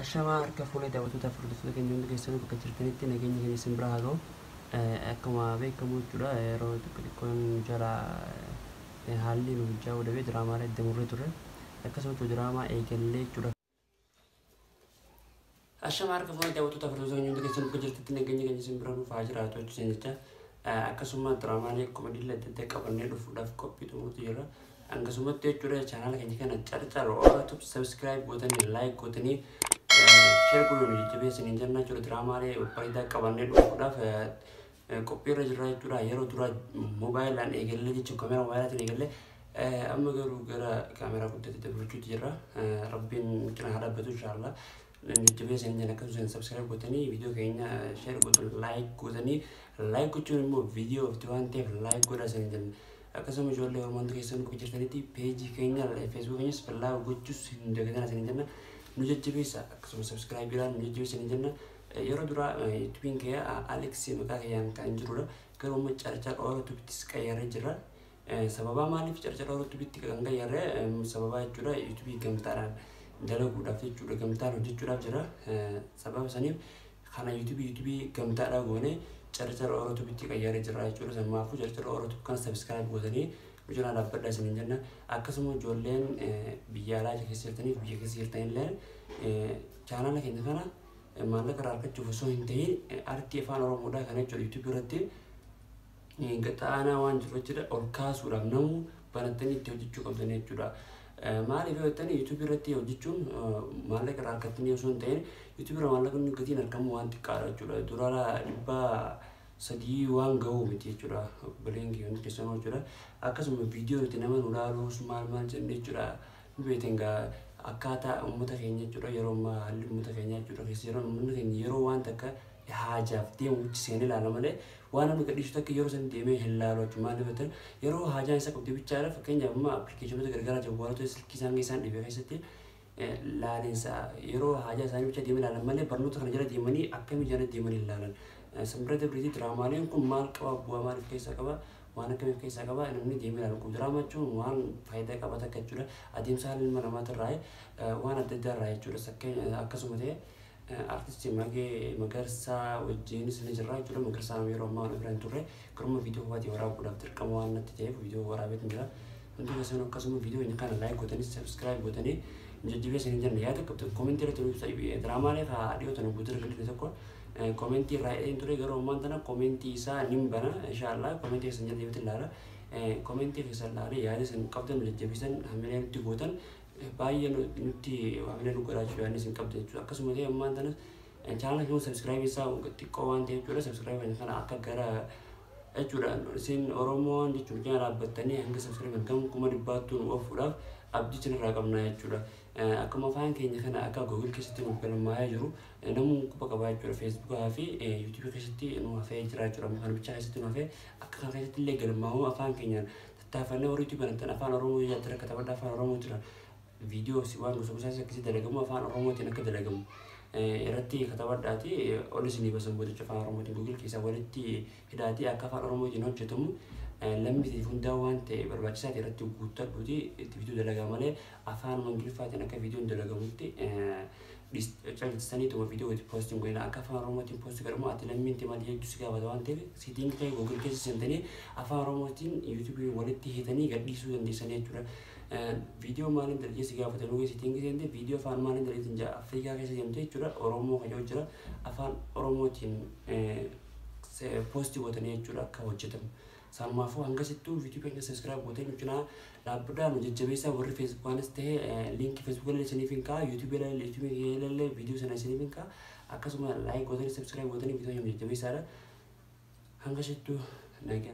Ashama harka fuula daawwattoota furdiftoota keenya hundi keessanuu bakka jirtanitti nageenya keenya isin bira haa ga'u. Akkuma beekamu jechuudha yeroo xiqqoon jala haalli nu bijaa odabee diraamaa itti murree turre akkasumas diraamaa eegallee jechuudha. Ashama harka fuula daawwattoota furdiftoota keenya hundi keessanuu bakka jirtanitti nageenya keenya isin bira nuuf haa jiraatu jechuudha. Akkasuma diraamaan koomedii adda addaa qabannee dhufuudhaaf qophii xumuruutu jira. Akkasumatti jechuudha channel keenya kana carcaroo subscribe gootanii like gootanii share godhuun jajjabeessanii jennaa jechuudha. Diraamaa bareedaa qabannee dhufuudhaaf qophii irra jirra jechuudha. Yeroo dura moobaayiliidhaan eegallee jechuudha kaameraa moobaayilaatiin eegallee amma garuu gara kaameraa guddaatti dabarchuutti jirra. Rabbiin cina haa dhaabbatu inshallah. Jajjabeessanii jenna akkasumas subscribe gootanii viidiyoo keenya share godhuun like gootanii like gochuun immoo viidiyoo ofti waan ta'eef like godhaasanii jenna. Akkasuma ijoollee Oromoo keessan nu hojjetanitti peejii keenya Facebook keenyas follow gochuus hin dagatinaa isin jenna. Nu jajjabeessa akkasuma subscribe biraan nu jajjabeessa isin jenna. Yeroo dura YouTube kee Alex maqaa keeyyan kan jirudha. Garuu amma carcar Oromootti qayyaree jira. Sababa maaliif carcar Oromootti kan qayyaree sababa jechuudha YouTube gamtaadhaan dalaguudhaaf jechuudha gamtaan hojjechuudhaaf jira. Sababa saniif kana YouTube gamtaadhaan goone carcar Oromootti qayyaree jira jechuudha. Samaafuu carcar Oromootti kan subscribe gootanii biyya dhaabbadhaa isin jenna. Akkasuma ijoolleen biyya alaa keessa jirtaniif biyya keessa jirtanillee channel keenya kana maallaqa irraa argachuuf osoo hin ta'in artii afaan Oromoodhaa kana jechuudha YouTube irratti gaxaanaa waan jiru jechuudha ol kaasuudhaaf namu banattanii itti hojjechuu qabdan jechuudha. Maaliif yoo ta'an YouTube irratti hojjechuun maallaqa irraa argattanii osoo hin ta'in YouTube irra maallaqni gatiin argamu waan xiqqaadha jechuudha. Dura dhibbaa sadii waan ga'uu miti jechuudha. Bilingi hundi keessan jechuudha. Akkasuma viidiyoo nuti nama nu ilaaluus maal jennee jechuudha. Nu beektan akkaataa uummata keenya jechuudha yeroo ammaa haalli uummata keenya jechuudha keessa jiran uummanni keenya yeroo waan takka haajaaf deemu seenee ilaala malee waan namni gadhiisu takka yeroo san deemee hin ilaalu jechuudha. Maaliif yoo ta'an yeroo haajaan isa qabdee bichaadha fakkeenyaaf amma appilikeeshinoota garagaraa jawwaalota silkii isaan keessaan dhibee keessatti laalinsa yeroo haajaa isaanii bicha deemee ilaalan malee barnoota kana jala deemanii akkamii jala deemanii ilaalan. Sambirate Briti diraamaan kun maal qaba bu'aa maaliif keessaa qaba waan akkamiif keessaa qaba namni deemee ilaalu kun diraamaa jechuun waan faayidaa qaba takka jechuudha. Adeemsa haalli ilma namaatirraa waan adda addaa irraa jechuudha. Akkasuma ta'e artistii Magarsaa wajjinis ni jirra jechuudha. Magarsaa yeroo ammaa waan biraan turre garuma viidiyoo kofaati waraabuudhaaf dirqama waan natti ta'eef viidiyoo waraabeetu jira. Hundi keessan akkasuma viidiyoo inni kana like gootanii subscribe gootanii jajjabeessanii jiran yaada qabdu koomentii irratti nuuf ta'e diraamaalee haa dhiyootan guutuu galii tokko komentii raayeen ture garuu ammaan tana komentii isaa nin bana inshallah komentii isin jaddeebitti ilaala komentii keessa ilaale yaada isin qabdan jajjabeessan hamilee nutti gootan baay'ee nutti hamilee nu godhaachuudhaan isin qabdan jechuudha. Akkasuma ta'e ammaan tana channel keenya subscribe isaa xiqqoo waan ta'eef jechuudha subscribe kana akka gara jechuudha isin Oromoon jechuudha dhaabbattanii hanga subscribe kan kuma dhibbaattuu nu ofuudhaaf abdii irraa qabna jechuudha. Akkuma afaan keenya kana akka Google keessatti nu galmaa'ee jiru namni quba qabaa jechuudha. Facebook fi YouTube keessatti nu hafee jira jechuudha. Kan bichaa keessatti nu hafee akka kan keessatti illee galmaa'u afaan keenyaan tattaafannee warri YouTube banatan afaan Oromoo jira akka taphataa afaan Oromoo jira. Viidiyoo si waan gosa gosaa akkasii dalagamu afaan Oromootiin akka dalagamu irratti katabadhaati olis ni basan booda afaan Oromootiin Google keessa walitti hidhaati akka afaan Oromootiin hojjetamu. Lammi hundaa waan ta'e barbaachisaa irratti guuttadhuuti itti viidiyoo dalagaa malee afaan Ingiliffaatiin akka viidiyoon dalagamutti callisaniituma viidiyoo itti poostiin godhina akka afaan Oromootiin poostii godhamu ati lammiin maal jechuun si gaafata waan ta'eef siitiin ta'e Google keessa seentanii afaan Oromootiin YouTube walitti hidhatanii gadhiisuu dandeessanii jechuudha. Viidiyoo maaliin dalagee si gaafata nuyi siitiin seentee viidiyoo afaan maaliin dalageetiin jaa Afrikaa keessa deemte jechuudha. Oromoo kan jira afaan Oromootiin poostii godhanii jechuudha akka hojjetamu. Samaafuu hanga sittuu viidiyoo keenya subscribe gootanii nucina dhaabbadhaa nu jajjabeessaa warri Facebookaanis ta'e linkii Facebook illee isiniif hin kaa'u YouTube illee viidiyoo sana isiniif hin kaa'u akkasuma like gootanii subscribe gootanii viidiyoo keenya jajjabeessaadha hanga sittuu nagaa.